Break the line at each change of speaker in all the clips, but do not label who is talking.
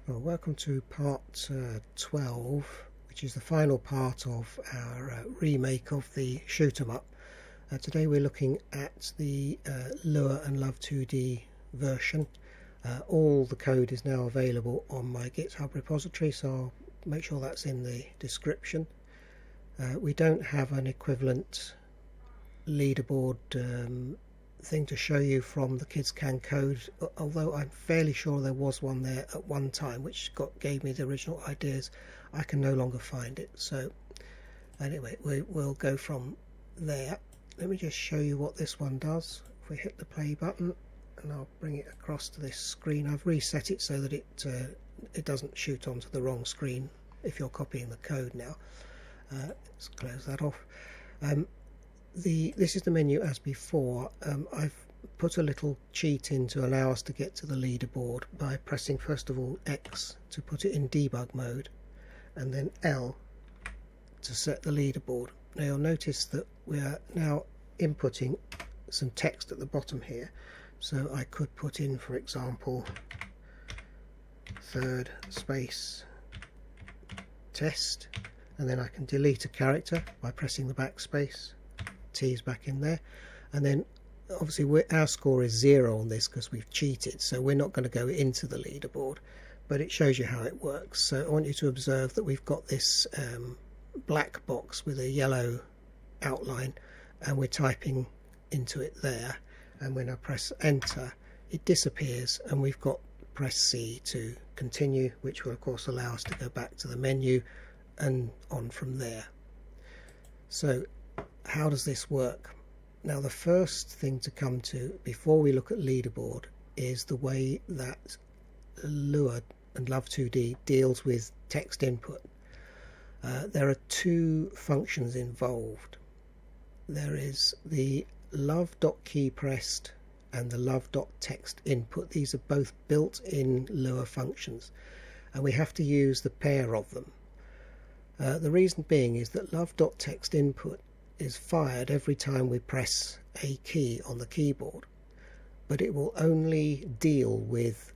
Well, welcome to part 12, which is the final part of our remake of the shoot 'em up. Today we're looking at the Lua and Love2D version. All the code is now available on my GitHub repository, so I'll make sure that's in the description. We don't have an equivalent leaderboard thing to show you from the Kids Can code, although I'm fairly sure there was one there at one time which gave me the original ideas. I can no longer find it, so anyway we'll go from there. Let me just show you what this one does. If we hit the play button, and I'll bring it across to this screen. I've reset it so that it doesn't shoot onto the wrong screen if you're copying the code now. Let's close that off. This is the menu as before. I've put a little cheat in to allow us to get to the leaderboard by pressing first of all X to put it in debug mode and then L to set the leaderboard. Now you'll notice that we are now inputting some text at the bottom here, so I could put in, for example, third space test, and then I can delete a character by pressing the backspace. T's back in there, and then obviously our score is 0 on this because we've cheated, so we're not going to go into the leaderboard, but it shows you how it works. So I want you to observe that we've got this black box with a yellow outline, and we're typing into it there, and when I press enter it disappears, and we've got press C to continue, which will of course allow us to go back to the menu and on from there. So how does this work? Now the first thing to come to before we look at leaderboard is the way that Lua and Love2D deals with text input. There are two functions involved. There is the love.keyPressed and the love.text input. These are both built-in Lua functions, and we have to use the pair of them. The reason being is that love.text input is fired every time we press a key on the keyboard, but it will only deal with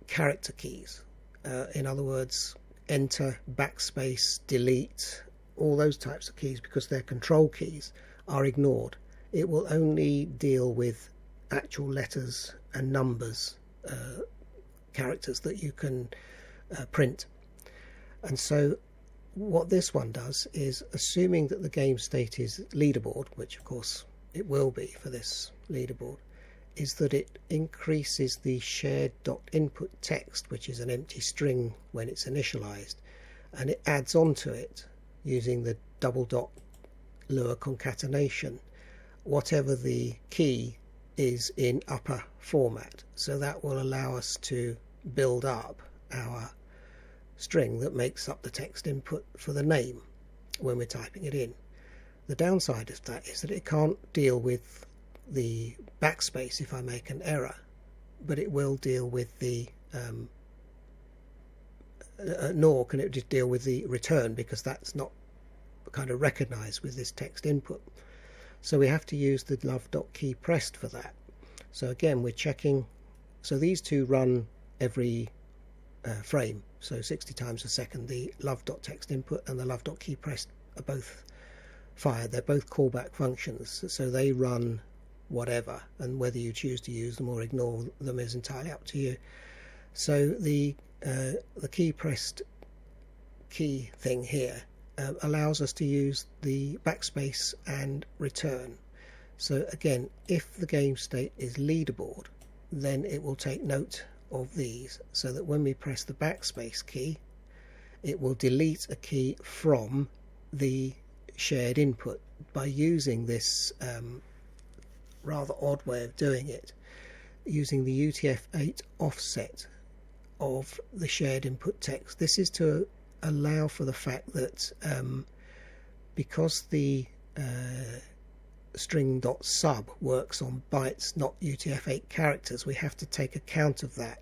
character keys. In other words, enter, backspace, delete, all those types of keys, because they're control keys, are ignored. It will only deal with actual letters and numbers, characters that you can print. And so what this one does is, assuming that the game state is leaderboard, which of course it will be for this leaderboard, is that it increases the shared.input text, which is an empty string when it's initialized, and it adds onto it using the double dot Lua concatenation whatever the key is in upper format. So that will allow us to build up our string that makes up the text input for the name when we're typing it in. The downside of that is that it can't deal with the backspace if I make an error, but it will deal with the nor can it just deal with the return, because that's not kind of recognized with this text input. So we have to use the love.keyPressed for that. So again, we're checking, so these two run every frame, so 60 times a second. The love.text input and the love.keyPressed are both fired. They're both callback functions, so they run whatever, and whether you choose to use them or ignore them is entirely up to you. So the keyPressed key thing here allows us to use the backspace and return. So again, if the game state is leaderboard, then it will take note of these, so that when we press the backspace key, it will delete a key from the shared input by using this rather odd way of doing it, using the UTF-8 offset of the shared input text. This is to allow for the fact that because the string.sub works on bytes, not UTF-8 characters, we have to take account of that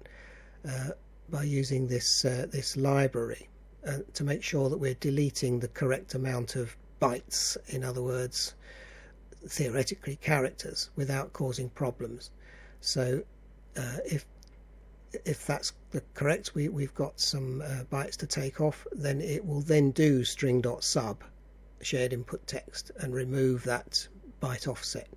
by using this library to make sure that we're deleting the correct amount of bytes, in other words theoretically characters, without causing problems. So if if that's the correct, we've got some bytes to take off, then it will then do string.sub shared input text and remove that byte offset.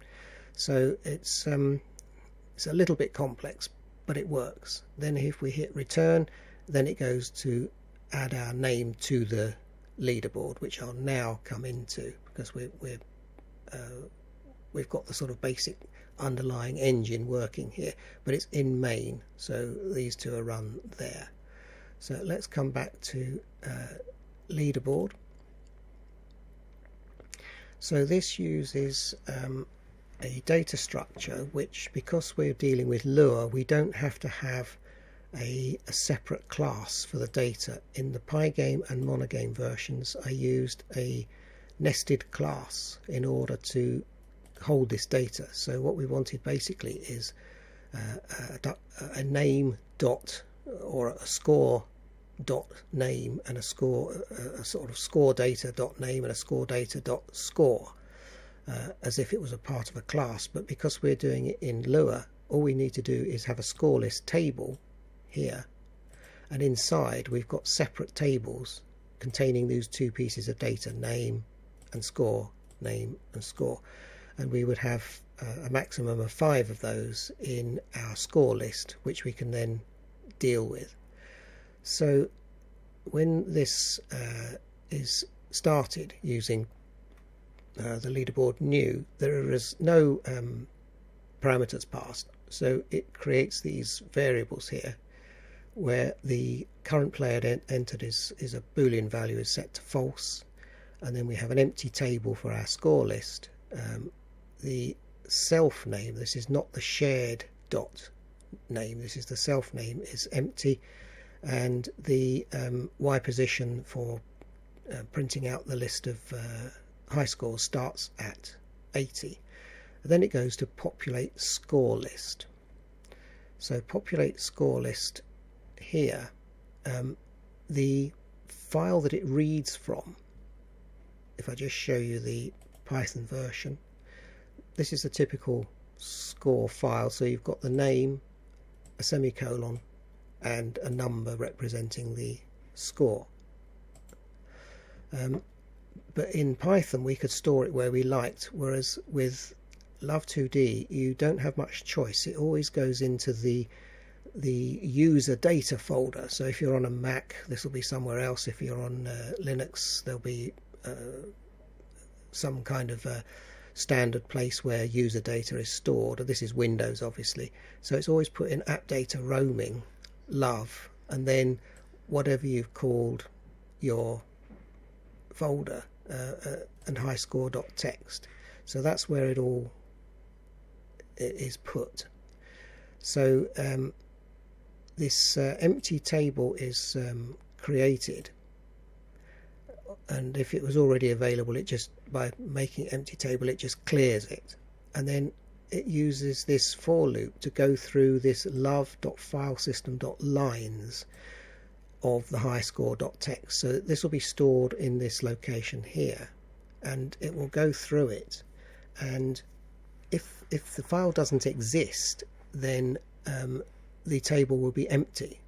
So it's a little bit complex, but it works. Then if we hit return, then it goes to add our name to the leaderboard, which I'll now come into, because we've got the sort of basic underlying engine working here, but it's in main, so these two are run there. So let's come back to leaderboard. So this uses a data structure which, because we're dealing with Lua, we don't have to have a separate class for the data. In the Pygame and Monogame versions, I used a nested class in order to hold this data. So what we wanted basically is a name dot, or a score dot name, and a sort of score data dot name and a score data dot score, as if it was a part of a class. But because we're doing it in Lua, all we need to do is have a score list table here, and inside we've got separate tables containing these two pieces of data, name and score, name and score, and we would have a maximum of 5 of those in our score list, which we can then deal with. So when this is started using the leaderboard new, there is no parameters passed, so it creates these variables here where the current player entered is a Boolean value is set to false, and then we have an empty table for our score list. The self name, this is not the shared dot name, this is the self name, is empty, and the Y position for printing out the list of high scores starts at 80. And then it goes to populate score list. So populate score list here, the file that it reads from, if I just show you the Python version, this is a typical score file. So you've got the name, a semicolon, and a number representing the score. But in Python we could store it where we liked, whereas with Love2D you don't have much choice. It always goes into the user data folder. So if you're on a Mac, this will be somewhere else. If you're on Linux, there'll be some kind of standard place where user data is stored. This is Windows, obviously, so it's always put in app data roaming love, and then whatever you've called your folder, and highscore.txt. So that's where it all is put. So this empty table is created, and if it was already available, it just, by making empty table, it just clears it, and then it uses this for loop to go through this love.filesystem.lines of the highscore.txt. So this will be stored in this location here, and it will go through it, and if the file doesn't exist, then the table will be empty.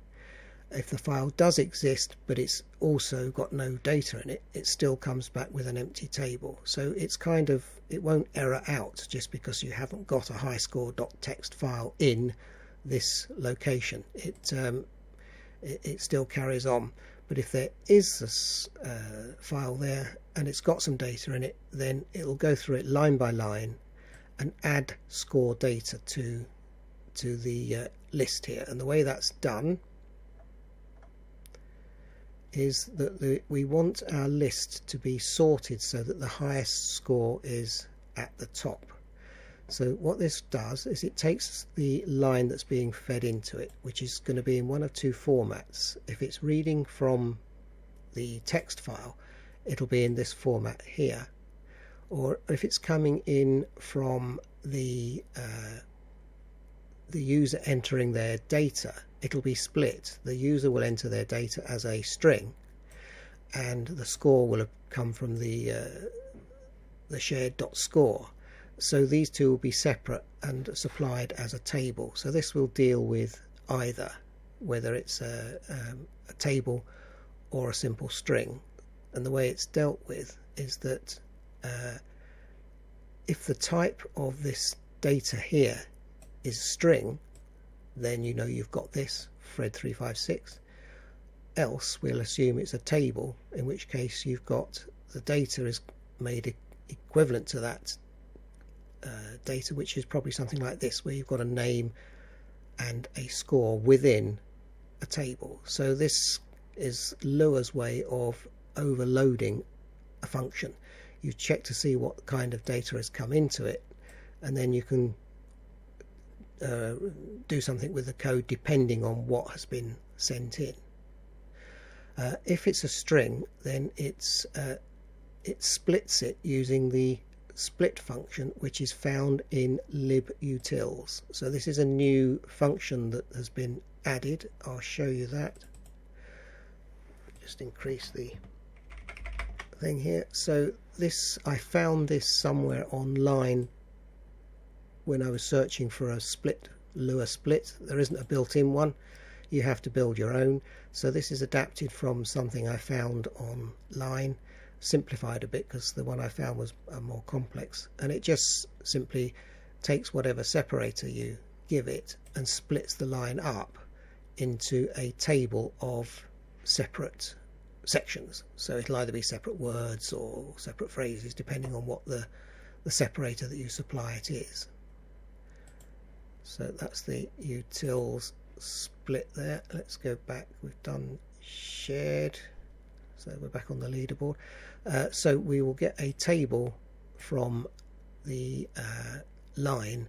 If the file does exist but it's also got no data in it, it still comes back with an empty table. So it's kind of, it won't error out just because you haven't got a highscore.txt file in this location. It still carries on. But if there is a file there and it's got some data in it, then it'll go through it line by line and add score data to the list here. And the way that's done is that we want our list to be sorted so that the highest score is at the top. So what this does is it takes the line that's being fed into it, which is going to be in one of two formats. If it's reading from the text file, it'll be in this format here, or if it's coming in from the user entering their data, it'll be split. The user will enter their data as a string, and the score will have come from the shared dot score. So these two will be separate and supplied as a table. So this will deal with either. whether it's a table or a simple string. And the way it's dealt with is that if the type of this data here is string, then you know you've got this Fred 356. Else we'll assume it's a table, in which case you've got the data is made equivalent to that data, which is probably something like this, where you've got a name and a score within a table. So this is Lua's way of overloading a function. You check to see what kind of data has come into it, and then you can do something with the code depending on what has been sent in. If it's a string, then it splits it using the split function, which is found in libutils. So this is a new function that has been added. I'll show you that. Just increase the thing here. So this, I found this somewhere online when I was searching for a split, Lua split. There isn't a built-in one. You have to build your own. So this is adapted from something I found online, simplified a bit because the one I found was more complex, and it just simply takes whatever separator you give it and splits the line up into a table of separate sections. So it'll either be separate words or separate phrases depending on what the separator that you supply it is. So that's the utils split there. Let's go back. We've done shared, so we're back on the leaderboard. So we will get a table from the line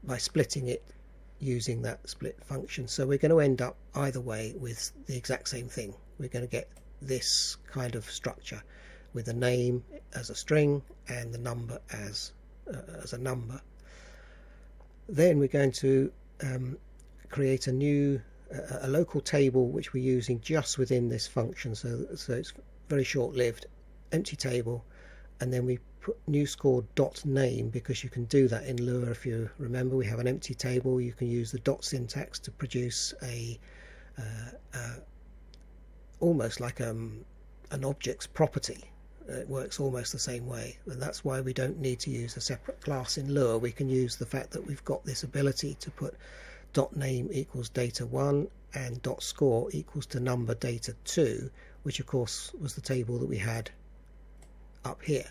by splitting it using that split function. So we're going to end up either way with the exact same thing. We're going to get this kind of structure with the name as a string and the number as a number. Then we're going to create a new a local table which we're using just within this function, so it's very short-lived, empty table, and then we put new score dot name, because you can do that in Lua. If you remember, we have an empty table. You can use the dot syntax to produce a almost like an object's property. It works almost the same way, and that's why we don't need to use a separate class in Lua. We can use the fact that we've got this ability to put dot name equals data 1 and dot score equals to number data 2, which of course was the table that we had up here.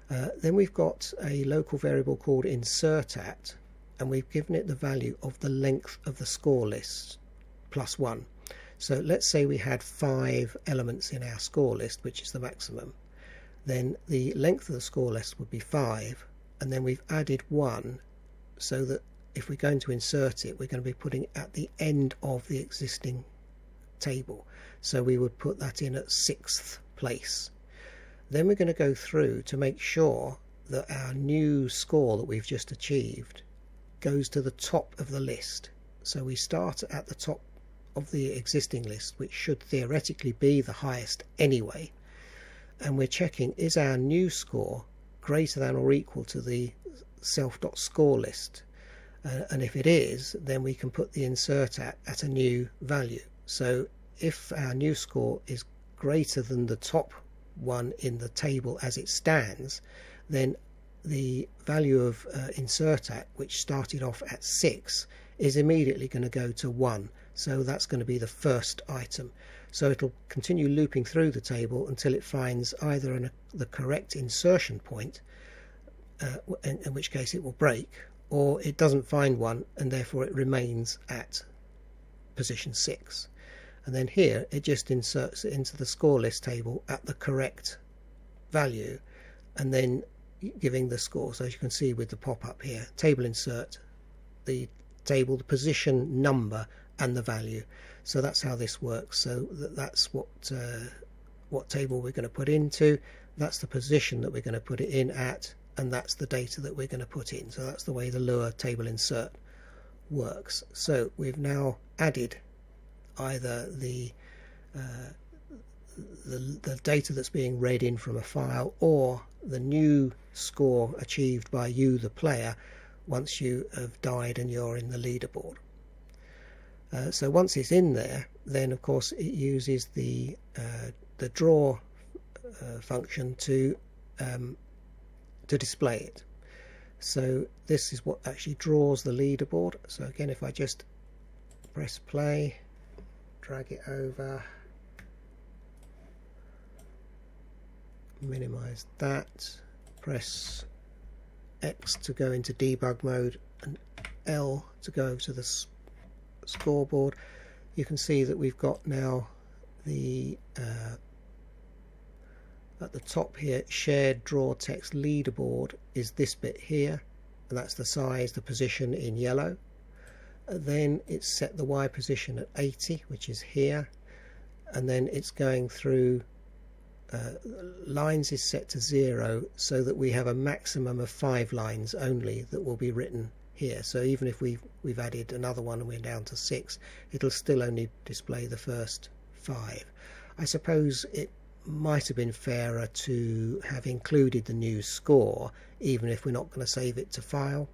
Then we've got a local variable called insertat, and we've given it the value of the length of the score list plus 1. So let's say we had 5 elements in our score list, which is the maximum. Then the length of the score list would be 5, and then we've added 1, so that if we're going to insert it, we're going to be putting it at the end of the existing table. So we would put that in at 6th place. Then we're going to go through to make sure that our new score that we've just achieved goes to the top of the list. So we start at the top of the existing list, which should theoretically be the highest anyway, and we're checking, is our new score greater than or equal to the self.score list, and if it is, then we can put the insert at a new value. So if our new score is greater than the top one in the table as it stands, then the value of insert at, which started off at 6, is immediately going to go to 1. So that's going to be the first item. So it'll continue looping through the table until it finds either the correct insertion point, in which case it will break, or it doesn't find one and therefore it remains at position 6. And then here it just inserts it into the score list table at the correct value, and then giving the score. So as you can see with the pop-up here, table insert, the table, the position, number and the value. So that's how this works. So that's what table we're going to put into, that's the position that we're going to put it in at, and that's the data that we're going to put in. So that's the way the Lua table insert works. So we've now added either the data that's being read in from a file, or the new score achieved by you, the player, once you have died and you're in the leaderboard. So once it's in there, then of course it uses the draw function to display it. So this is what actually draws the leaderboard. So again, if I just press play, drag it over, minimize that, press X to go into debug mode and L to go over to the scoreboard, you can see that we've got now the at the top here, shared draw text leaderboard is this bit here, and that's the size, the position in yellow. Then it's set the Y position at 80, which is here, and then it's going through lines is set to 0, so that we have a maximum of 5 lines only that will be written here. So even if we've added another one and we're down to 6, it'll still only display the first 5. I suppose it might have been fairer to have included the new score, even if we're not going to save it to file.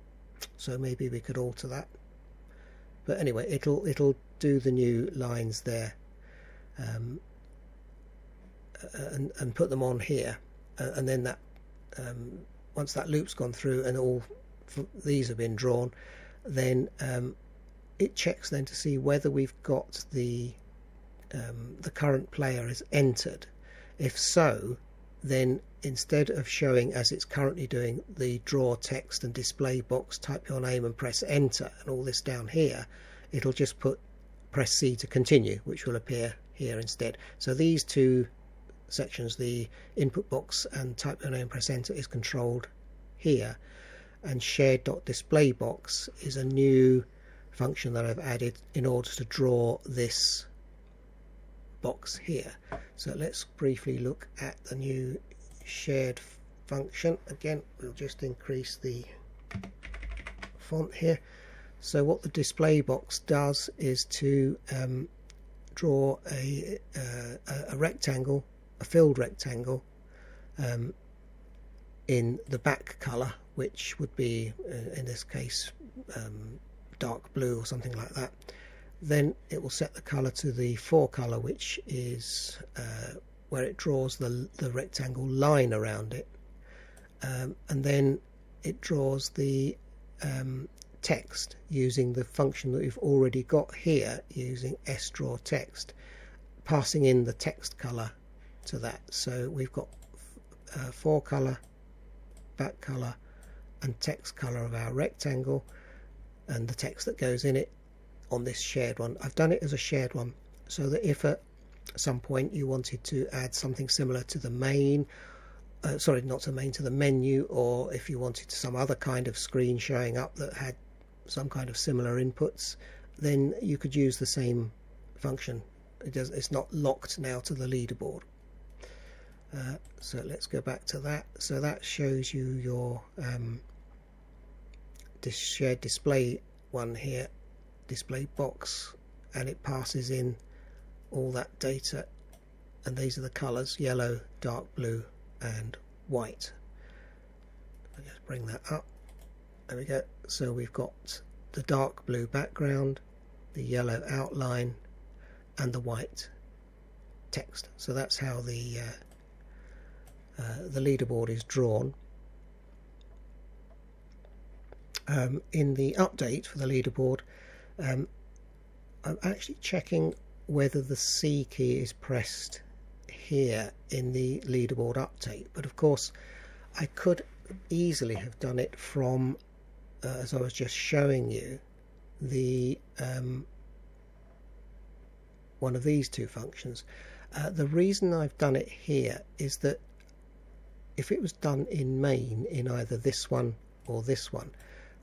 So maybe we could alter that. But anyway, it'll do the new lines there, and put them on here, and then that once that loop's gone through and all these have been drawn, then it checks then to see whether we've got the current player is entered. If so, then instead of showing as it's currently doing the draw text and display box, type your name and press enter and all this down here, it'll just press C to continue, which will appear here instead. So these two sections, the input box and type your name and press enter, is controlled here, and shared.display box is a new function that I've added in order to draw this box here. So let's briefly look at the new shared function. Again, we'll just increase the font here. So what the display box does is to draw a rectangle, a filled rectangle, in the back color, which would be in this case dark blue or something like that. Then it will set the color to the fore color, which is where it draws the rectangle line around it, and then it draws the text using the function that we've already got here, using sDrawText, passing in the text color to that. So we've got fore color, back color and text color of our rectangle, and the text that goes in it on this shared one. I've done it as a shared one so that if at some point you wanted to add something similar to the main, sorry, not to the main, to the menu, or if you wanted some other kind of screen showing up that had some kind of similar inputs, then you could use the same function. It's not locked now to the leaderboard. So let's go back to that. So that shows you your this shared display one here, display box, and it passes in all that data, and these are the colors: yellow, dark blue and white. I'll just bring that up. There we go. So we've got the dark blue background, the yellow outline and the white text. So that's how the leaderboard is drawn. In the update for the leaderboard, I'm actually checking whether the C key is pressed here in the leaderboard update, but of course I could easily have done it from as I was just showing you, the one of these two functions. The reason I've done it here is that if it was done in main, in either this one or this one,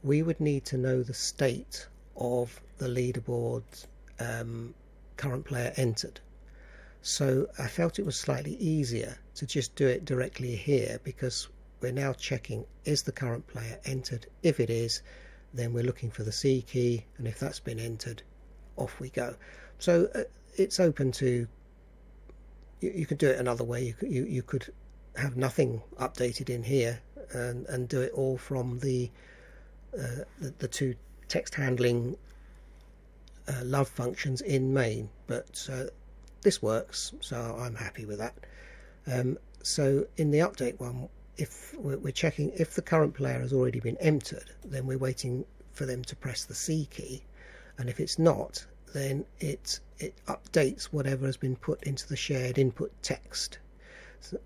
we would need to know the state of the leaderboard current player entered. So I felt it was slightly easier to just do it directly here, because we're now checking, is the current player entered? If it is, then we're looking for the C key, and if that's been entered, off we go. So it's open to, you could do it another way. You could have nothing updated in here and do it all from the two text handling love functions in main, but this works, so I'm happy with that. So in the update one, if we're checking if the current player has already been entered, then we're waiting for them to press the C key, and if it's not, then it updates whatever has been put into the shared input text,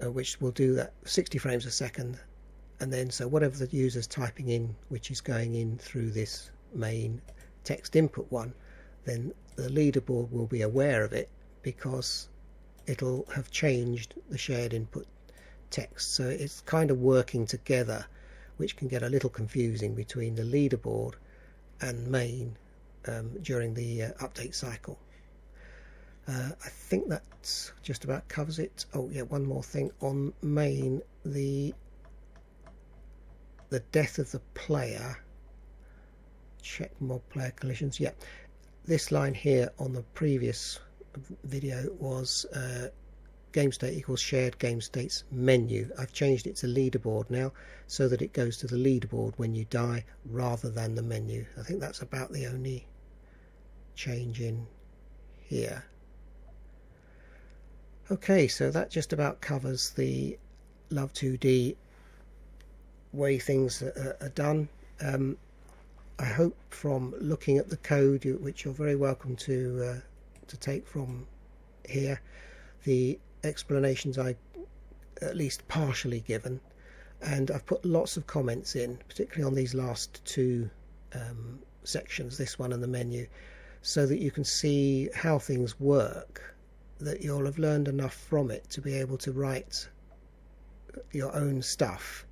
which will do that 60 frames a second, and then so whatever the user's typing in, which is going in through this main text input one, then the leaderboard will be aware of it because it'll have changed the shared input text. So it's kind of working together, which can get a little confusing between the leaderboard and main during the update cycle. I think that just about covers it. Oh yeah, one more thing on main, the death of the player, check mob player collisions. Yeah, this line here on the previous video was game state equals shared game states menu. I've changed it to leaderboard now so that it goes to the leaderboard when you die rather than the menu. I think that's about the only change in here. Okay, so that just about covers the Love2D way things are done. I hope from looking at the code, which you're very welcome to take from here, the explanations I at least partially given, and I've put lots of comments in, particularly on these last two sections, this one and the menu, so that you can see how things work, that you'll have learned enough from it to be able to write your own stuff.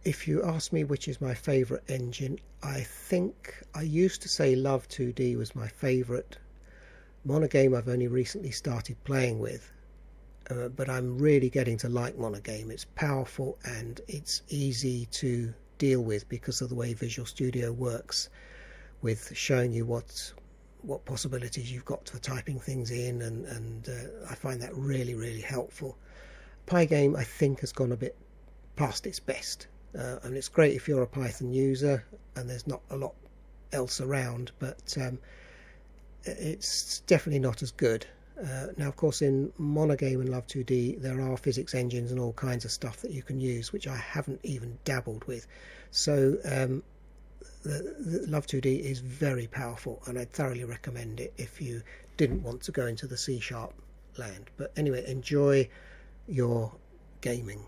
If you ask me which is my favourite engine, I think I used to say Love2D was my favourite. Monogame I've only recently started playing with, but I'm really getting to like Monogame. It's powerful and it's easy to deal with because of the way Visual Studio works, with showing you what possibilities you've got for typing things in, and I find that really helpful. Pygame I think has gone a bit past its best. And it's great if you're a Python user and there's not a lot else around, but it's definitely not as good. Now of course in Monogame and Love2D there are physics engines and all kinds of stuff that you can use, which I haven't even dabbled with. So the Love2D is very powerful, and I'd thoroughly recommend it if you didn't want to go into the C# land. But anyway, enjoy your gaming.